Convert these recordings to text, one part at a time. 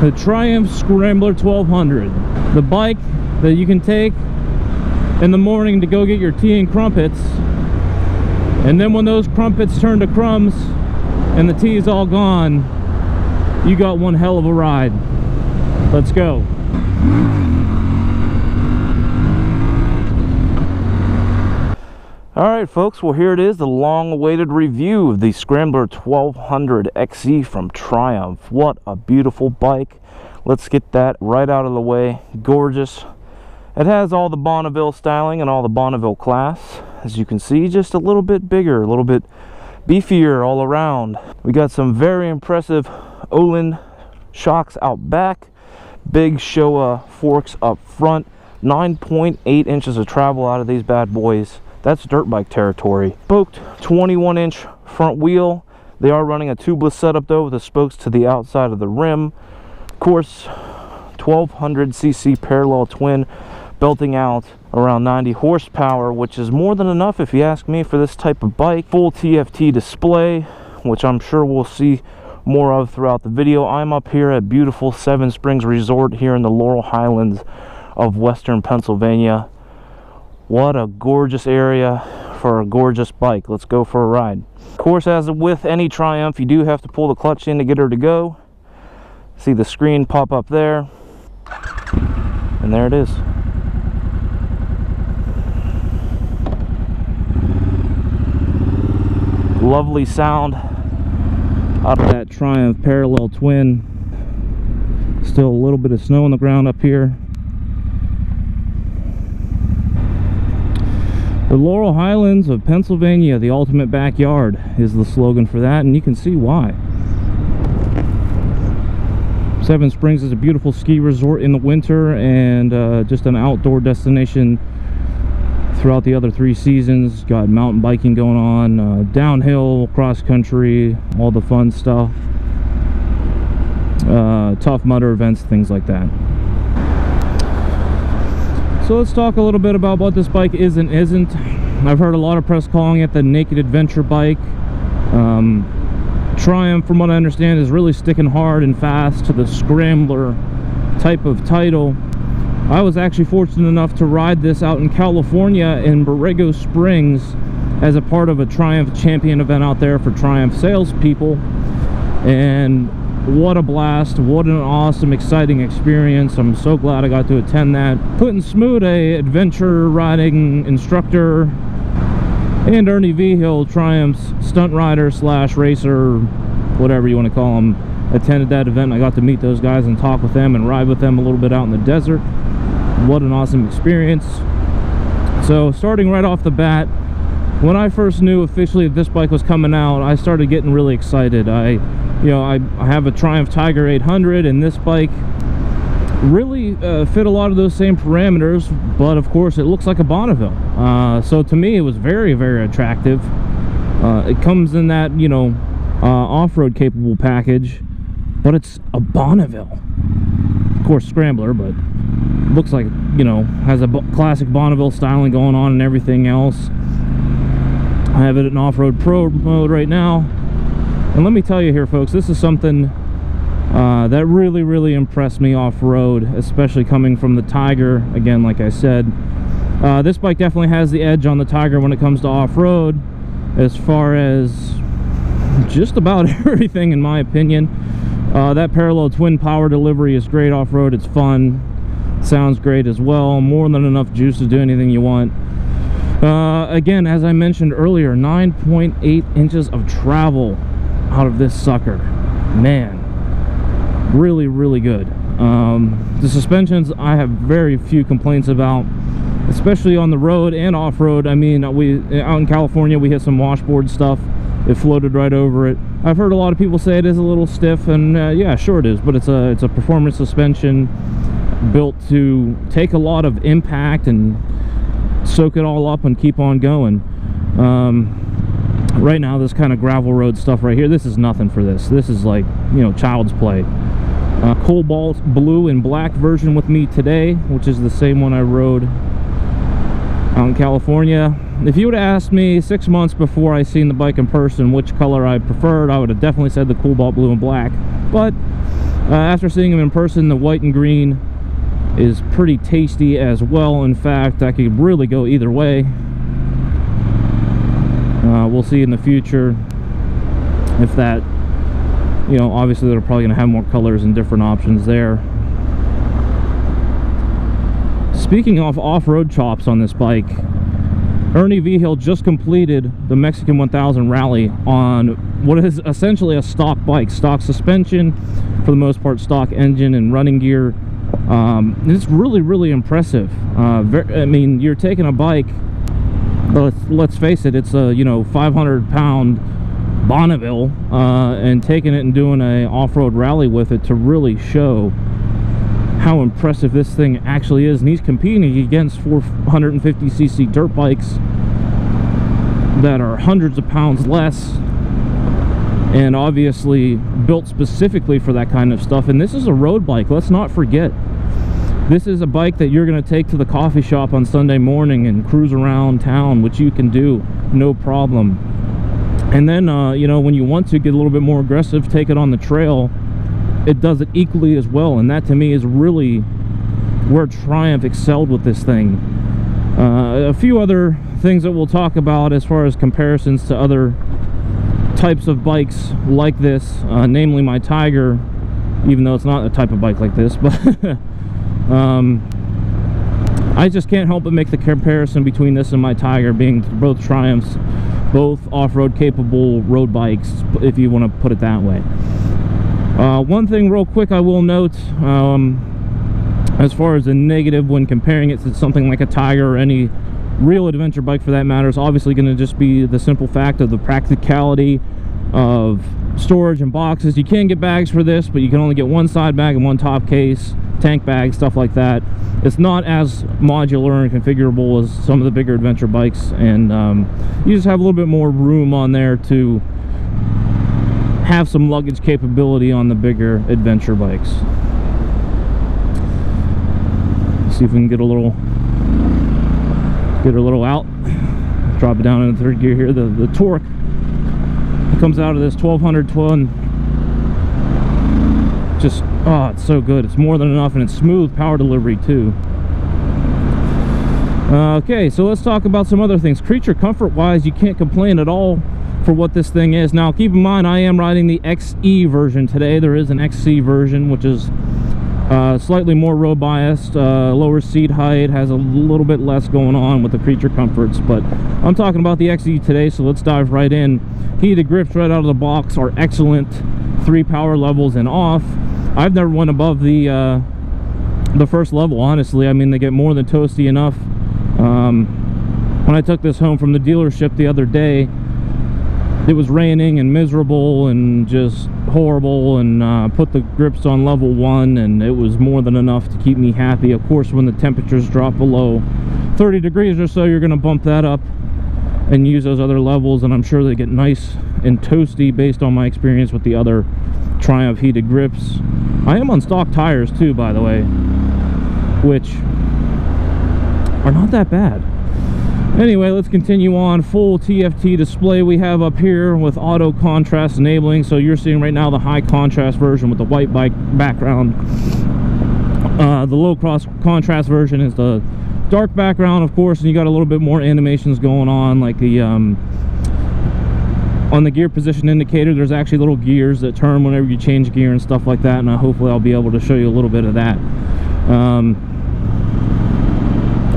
The Triumph Scrambler 1200. The bike that you can take in the morning to go get your tea and crumpets, and then when those crumpets turn to crumbs and the tea is all gone, you got one hell of a ride. Let's go. Alright folks, well here it is, the long-awaited review of the Scrambler 1200 XE from Triumph. What a beautiful bike. Let's get that right out of the way. Gorgeous. It has all the Bonneville styling and all the Bonneville class. As you can see, just a little bit bigger, a little bit beefier all around. We got some very impressive Olin shocks out back. Big Showa forks up front. 9.8 inches of travel out of these bad boys. That's dirt bike territory. Spoked 21-inch front wheel. They are running a tubeless setup though, with the spokes to the outside of the rim. Of course, 1200cc parallel twin, belting out around 90 horsepower, which is more than enough if you ask me for this type of bike. Full Tft display, which I'm sure we'll see more of throughout the video. I'm up here at beautiful Seven Springs Resort here in the Laurel Highlands of Western Pennsylvania. What a gorgeous area for a gorgeous bike. Let's go for a ride. Of course, as with any Triumph, you do have to pull the clutch in to get her to go. See the screen pop up there, and there it is. Lovely sound out of that Triumph parallel twin. Still a little bit of snow on the ground up here. The Laurel Highlands of Pennsylvania, the ultimate backyard, is the slogan for that, and you can see why. Seven Springs is a beautiful ski resort in the winter, and just an outdoor destination throughout the other 3 seasons. Got mountain biking going on, downhill, cross country, all the fun stuff, Tough Mudder events, things like that. So let's talk a little bit about what this bike is and isn't. I've heard a lot of press calling it the naked adventure bike. Triumph, from what I understand, is really sticking hard and fast to the Scrambler type of title. I was actually fortunate enough to ride this out in California in Borrego Springs as a part of a Triumph Champion event out there for Triumph salespeople. And what a blast, what an awesome, exciting experience. I'm so glad I got to attend that. Clinton Smoot, a adventure riding instructor, and Ernie Vigil, Triumph's stunt rider slash racer, whatever you want to call him, attended that event. I got to meet those guys and talk with them and ride with them a little bit out in the desert. What an awesome experience. So starting right off the bat, when I first knew officially that this bike was coming out, I started getting really excited. I have a Triumph Tiger 800, and this bike really fit a lot of those same parameters, but of course it looks like a Bonneville. So to me it was very, very attractive. It comes in that, off-road capable package, but it's a Bonneville. Of course Scrambler, but looks like, has a classic Bonneville styling going on and everything else. I have it in off-road pro mode right now, and let me tell you here folks, this is something that really, really impressed me off-road, especially coming from the Tiger. Again, like I said, this bike definitely has the edge on the Tiger when it comes to off-road, as far as just about everything, in my opinion. That parallel twin power delivery is great off-road. It's fun, sounds great as well, more than enough juice to do anything you want. Again, as I mentioned earlier, 9.8 inches of travel out of this sucker. Man, really, really good. The suspensions I have very few complaints about, especially on the road and off-road. I mean, out in California we hit some washboard stuff, it floated right over it. I've heard a lot of people say it is a little stiff, and yeah, sure it is, but it's a performance suspension built to take a lot of impact and soak it all up and keep on going. Right now, this kind of gravel road stuff right here, this is nothing for this. This is like, child's play. Cobalt blue and black version with me today, which is the same one I rode out in California. If you would have asked me 6 months before I seen the bike in person which color I preferred, I would have definitely said the cobalt blue and black. But After seeing them in person, the white and green is pretty tasty as well. In fact, I could really go either way. We'll see in the future if that, you know, obviously they're probably going to have more colors and different options there. Speaking of off-road chops on this bike, Ernie Vigil just completed the Mexican 1000 Rally on what is essentially a stock bike, stock suspension, for the most part stock engine and running gear. It's really impressive. I mean, you're taking a bike, let's face it, it's a, you know, 500-pound Bonneville, and taking it and doing a off-road rally with it to really show how impressive this thing actually is. And he's competing against 450cc dirt bikes that are hundreds of pounds less, and obviously built specifically for that kind of stuff. And this is a road bike, let's not forget. This is a bike that you're going to take to the coffee shop on Sunday morning and cruise around town, which you can do no problem. And then you know, when you want to get a little bit more aggressive, take it on the trail, it does it equally as well. And that to me is really where Triumph excelled with this thing. A few other things that we'll talk about as far as comparisons to other types of bikes like this, namely my Tiger, even though it's not a type of bike like this, but I just can't help but make the comparison between this and my Tiger, being both Triumphs, both off-road capable road bikes, if you want to put it that way. One thing real quick I will note, as far as a negative when comparing it to something like a Tiger or any real adventure bike for that matter, is obviously going to just be the simple fact of the practicality of storage and boxes. You can get bags for this, but you can only get one side bag and one top case, tank bag, stuff like that. It's not as modular and configurable as some of the bigger adventure bikes, and you just have a little bit more room on there to have some luggage capability on the bigger adventure bikes. See if we can get a little out, drop it down in the third gear here. The torque that comes out of this 1200 ton, just, oh, it's so good. It's more than enough, and it's smooth power delivery too. Okay, so let's talk about some other things. Creature comfort wise, you can't complain at all for what this thing is. Now keep in mind, I am riding the XE version today. There is an XC version, which is slightly more road biased, lower seat height, has a little bit less going on with the creature comforts, but I'm talking about the XE today, so let's dive right in. Heated grips right out of the box are excellent, 3 power levels and off. I've never went above the first level, honestly. I mean, they get more than toasty enough. When I took this home from the dealership the other day, it was raining and miserable and just horrible, and put the grips on level 1, and it was more than enough to keep me happy. Of course, when the temperatures drop below 30 degrees or so, you're going to bump that up and use those other levels, and I'm sure they get nice and toasty based on my experience with the other Triumph heated grips. I am on stock tires too, by the way, which are not that bad. Anyway, let's continue on. Full TFT display we have up here with auto contrast enabling. So you're seeing right now the high contrast version with the white bike background. The low contrast version is the dark background, of course, and you got a little bit more animations going on, like the on the gear position indicator. There's actually little gears that turn whenever you change gear and stuff like that, and hopefully I'll be able to show you a little bit of that.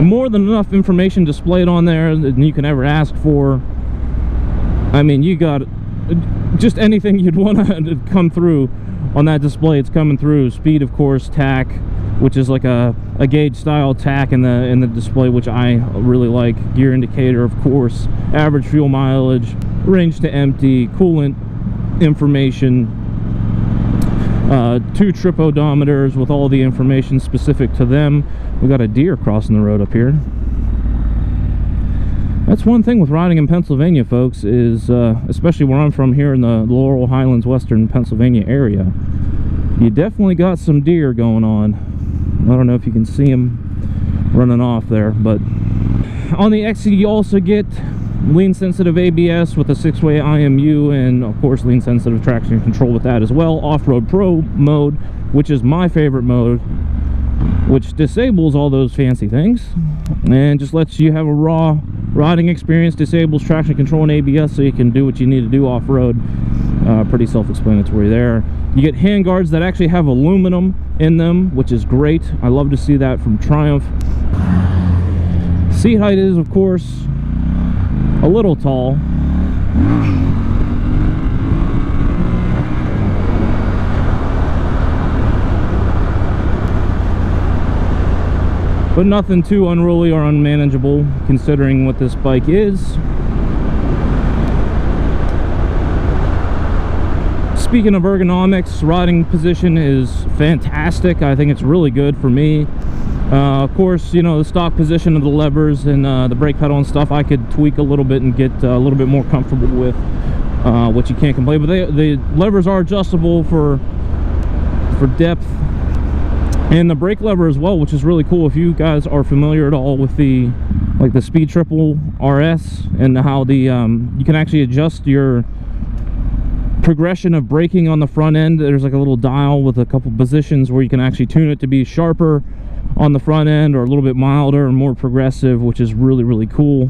More than enough information displayed on there than you can ever ask for. I mean, you got just anything you'd want to come through on that display. It's coming through. Speed, of course, tack, which is like a gauge style tack in the display, which I really like. Gear indicator, of course, average fuel mileage, range to empty, coolant information, 2 trip odometers with all the information specific to them. We got a deer crossing the road up here. That's one thing with riding in Pennsylvania, folks, is especially where I'm from here in the Laurel, Highlands, western Pennsylvania area, you definitely got some deer going on. I don't know if you can see them running off there, but on the XC you also get lean sensitive ABS with a 6-way IMU, and of course lean sensitive traction control with that as well. Off-road pro mode which is my favorite mode, which disables all those fancy things and just lets you have a raw riding experience, disables traction control and ABS so you can do what you need to do off-road. Pretty self-explanatory there. You get handguards that actually have aluminum in them, which is great. I love to see that from Triumph. Seat height is, of course, a little tall. But nothing too unruly or unmanageable considering what this bike is. Speaking of ergonomics, riding position is fantastic. I think it's really good for me. Of course, you know, the stock position of the levers and the brake pedal and stuff I could tweak a little bit and get a little bit more comfortable with, which you can't complain. But the levers are adjustable for depth, and the brake lever as well, which is really cool. If you guys are familiar at all with the Speed Triple RS and how the you can actually adjust your progression of braking on the front end. There's like a little dial with a couple positions where you can actually tune it to be sharper on the front end or a little bit milder and more progressive, which is really, really cool.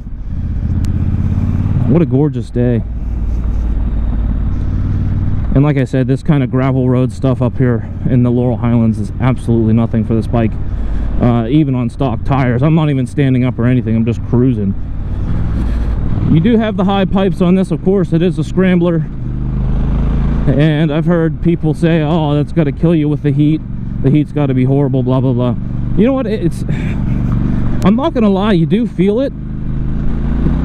What a gorgeous day. And like I said, this kind of gravel road stuff up here in the Laurel Highlands is absolutely nothing for this bike, even on stock tires. I'm not even standing up or anything, I'm just cruising. You do have the high pipes on this, of course. It is a Scrambler, and I've heard people say, oh, that's got to kill you with the heat. The heat's got to be horrible, blah, blah, blah. You know what? I'm not going to lie, you do feel it,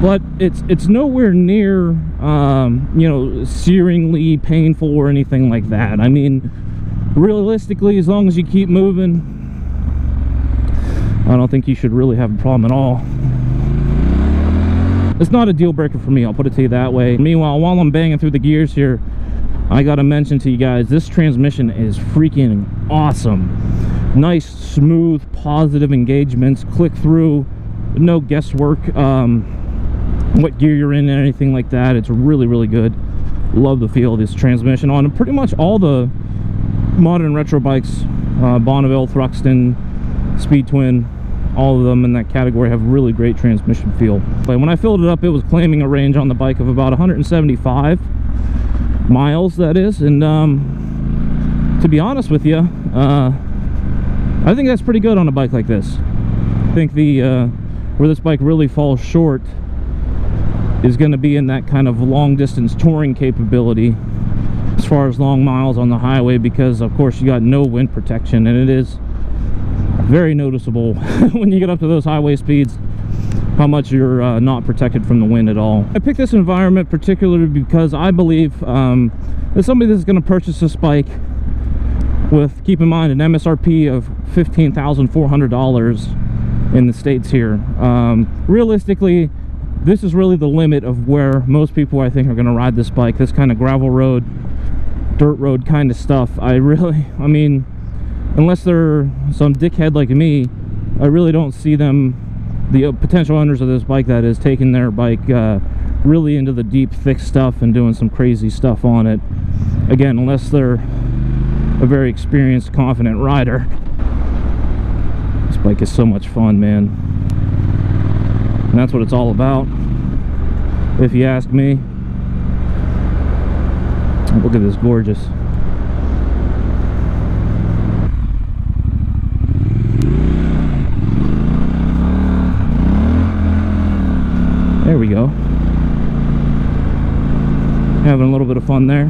but it's nowhere near, you know, searingly painful or anything like that. I mean, realistically, as long as you keep moving, I don't think you should really have a problem at all. It's not a deal breaker for me, I'll put it to you that way. Meanwhile, while I'm banging through the gears here, I gotta mention to you guys, this transmission is freaking awesome. Nice, smooth, positive engagements, click through, no guesswork, what gear you're in and anything like that. It's really, really good. Love the feel of this transmission on pretty much all the modern retro bikes. Bonneville, Thruxton, Speed Twin, all of them in that category have really great transmission feel. But when I filled it up, it was claiming a range on the bike of about 175 miles, that is. And to be honest with you, I think that's pretty good on a bike like this. I think where this bike really falls short is going to be in that kind of long distance touring capability as far as long miles on the highway, because of course you got no wind protection, and it is very noticeable when you get up to those highway speeds how much you're not protected from the wind at all. I picked this environment particularly because I believe that somebody that's going to purchase this bike with, keep in mind, an MSRP of $15,400 in the States here. Realistically, this is really the limit of where most people, I think, are going to ride this bike. This kind of gravel road, dirt road kind of stuff. I mean, unless they're some dickhead like me, I really don't see them, the potential owners of this bike, that is, taking their bike really into the deep, thick stuff and doing some crazy stuff on it. Again, unless they're a very experienced, confident rider. This bike is so much fun, man. And that's what it's all about, if you ask me. Look at this, gorgeous. There we go. Having a little bit of fun there.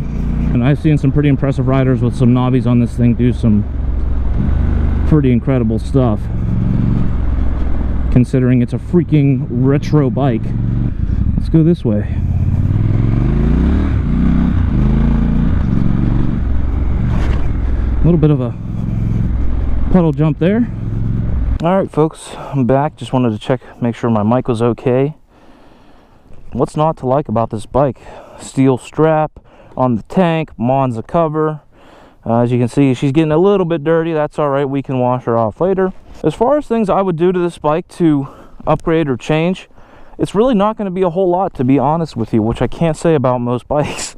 And I've seen some pretty impressive riders with some knobbies on this thing do some pretty incredible stuff, considering it's a freaking retro bike. Let's go this way. A little bit of a puddle jump there. Alright folks, I'm back. Just wanted to check, make sure my mic was okay. What's not to like about this bike? Steel strap on the tank, Monza cover. As you can see, she's getting a little bit dirty. That's all right, we can wash her off later. As far as things I would do to this bike to upgrade or change, it's really not going to be a whole lot, to be honest with you, which I can't say about most bikes.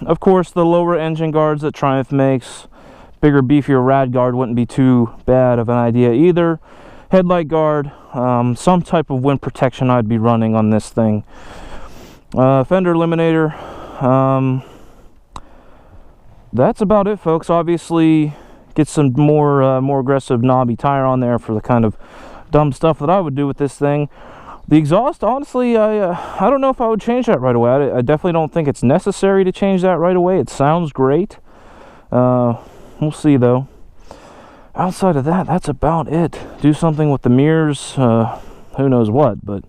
Of course, the lower engine guards that Triumph makes, bigger, beefier rad guard wouldn't be too bad of an idea either. Headlight guard, some type of wind protection I'd be running on this thing. Fender eliminator. That's about it, folks. Obviously, get some more aggressive knobby tire on there for the kind of dumb stuff that I would do with this thing. The exhaust, honestly, I don't know if I would change that right away. I definitely don't think it's necessary to change that right away. It sounds great. We'll see, though. Outside of that, that's about it. Do something with the mirrors, who knows what, but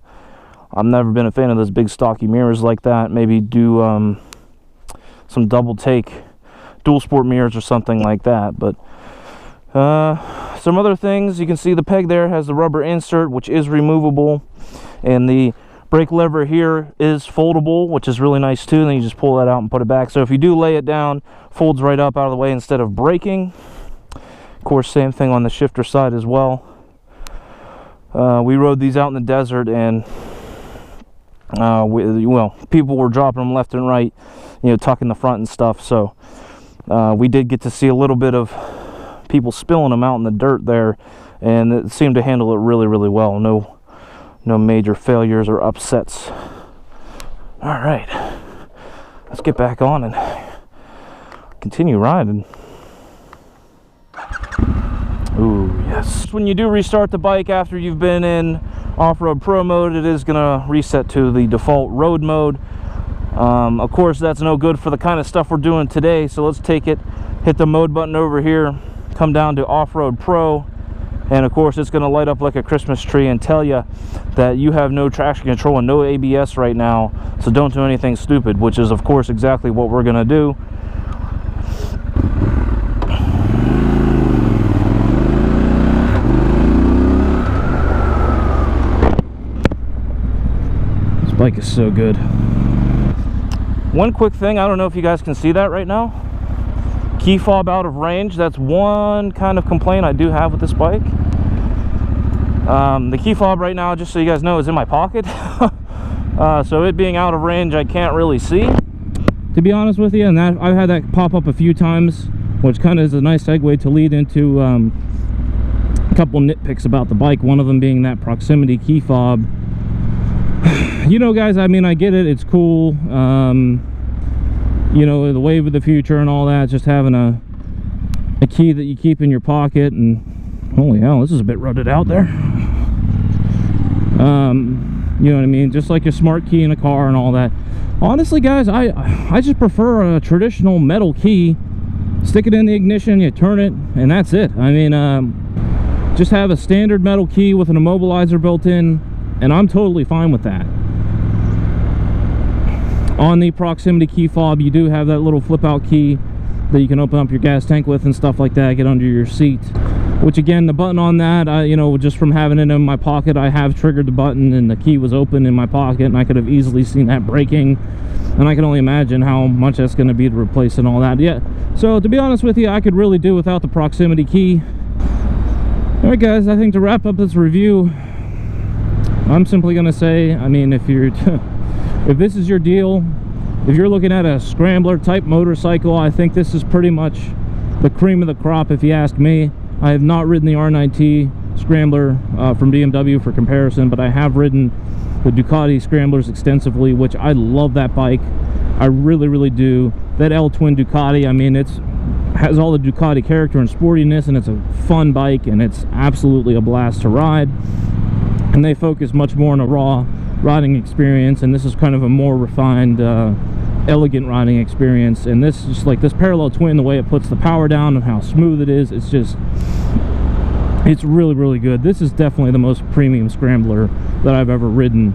I've never been a fan of those big stocky mirrors like that. Maybe do some double take dual sport mirrors or something like that. But some other things, you can see the peg there has the rubber insert, which is removable, and the brake lever here is foldable, which is really nice too. And then you just pull that out and put it back. So if you do lay it down, folds right up out of the way instead of braking. Of course, same thing on the shifter side as well. We rode these out in the desert, and well, people were dropping them left and right, you know, tucking the front and stuff. So we did get to see a little bit of people spilling them out in the dirt there, and it seemed to handle it really, really well. No major failures or upsets. All right, let's get back on and continue riding. Ooh, yes. When you do restart the bike after you've been in off-road pro mode, it is gonna reset to the default road mode. Of course, that's no good for the kind of stuff we're doing today, so let's take it, hit the mode button over here, come down to off-road pro, and of course it's going to light up like a Christmas tree and tell you that you have no traction control and no ABS right now, so don't do anything stupid, which is of course exactly what we're going to do. This bike is so good. One quick thing, I don't know if you guys can see that right now. Key fob out of range. That's one kind of complaint I do have with this bike. The key fob right now, just so you guys know, is in my pocket. So it being out of range, I can't really see, to be honest with you. And that I've had that pop up a few times, which kind of is a nice segue to lead into a couple nitpicks about the bike. One of them being that proximity key fob. You know, guys, I mean, I get it, it's cool, you know, the wave of the future and all that, just having a key that you keep in your pocket. And holy hell, this is a bit rutted out there. You know what I mean, just like your smart key in a car and all that. Honestly, guys, I just prefer a traditional metal key. Stick it in the ignition, you turn it, and that's it. I mean, just have a standard metal key with an immobilizer built in, and I'm totally fine with that. On the proximity key fob, you do have that little flip out key that you can open up your gas tank with and stuff like that, get under your seat. Which again, the button on that, you know, just from having it in my pocket, I have triggered the button and the key was open in my pocket, and I could have easily seen that breaking. And I can only imagine how much that's going to be to replace and all that. Yeah, so to be honest with you, I could really do without the proximity key. Alright guys, I think to wrap up this review, I'm simply going to say, I mean, if you're if this is your deal, if you're looking at a Scrambler type motorcycle, I think this is pretty much the cream of the crop if you ask me. I have not ridden the R9T Scrambler from BMW for comparison, but I have ridden the Ducati Scramblers extensively, which I love that bike. I really, really do. That L-twin Ducati, I mean, it's has all the Ducati character and sportiness, and it's a fun bike, and it's absolutely a blast to ride. And they focus much more on a raw riding experience, and this is kind of a more refined, elegant riding experience. And this, just like this parallel twin, the way it puts the power down and how smooth it is, it's just, it's really, really good. This is definitely the most premium Scrambler that I've ever ridden.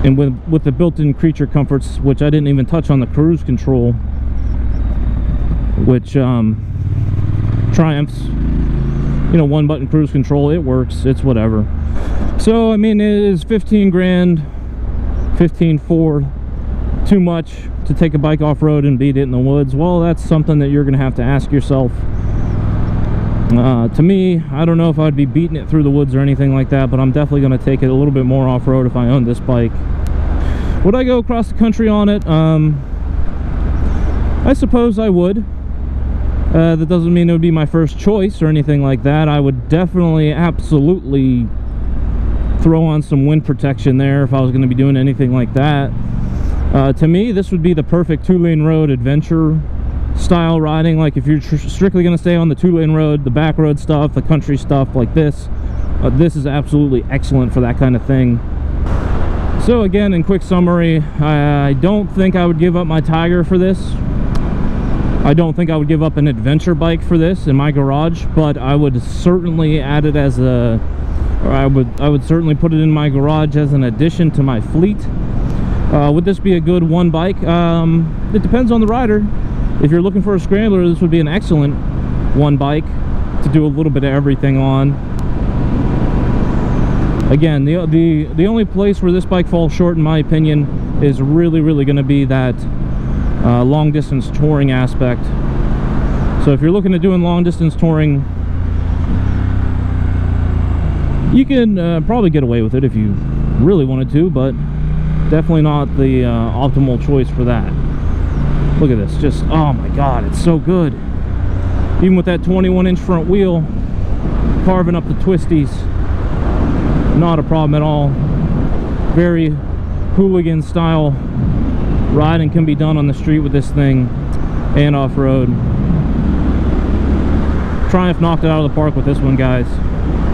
And with the built-in creature comforts, which I didn't even touch on the cruise control, which Triumph's, you know, one button cruise control, it works, it's whatever. So I mean, it is 15 grand, 15.4 too much to take a bike off-road and beat it in the woods? Well, that's something that you're gonna have to ask yourself. To me, I don't know if I'd be beating it through the woods or anything like that, but I'm definitely gonna take it a little bit more off-road if I own this bike. Would I go across the country on it? I suppose I would. That doesn't mean it would be my first choice or anything like that. I would definitely, absolutely throw on some wind protection there if I was going to be doing anything like that. To me, this would be the perfect two-lane road adventure style riding. Like if you're strictly going to stay on the two-lane road, the back road stuff, the country stuff like this, this is absolutely excellent for that kind of thing. So again, in quick summary, I don't think I would give up my Tiger for this. I don't think I would give up an adventure bike for this in my garage, but I would certainly add it as a, or I would certainly put it in my garage as an addition to my fleet. Would this be a good one bike? It depends on the rider. If you're looking for a scrambler, this would be an excellent one bike to do a little bit of everything on. Again, the only place where this bike falls short, in my opinion, is really going to be that long distance touring aspect. So if you're looking at doing long distance touring, you can probably get away with it if you really wanted to, but definitely not the optimal choice for that. Look at this, just, oh my god, it's so good. Even with that 21-inch front wheel, carving up the twisties, not a problem at all. Very hooligan style riding can be done on the street with this thing and off-road. Triumph knocked it out of the park with this one, guys.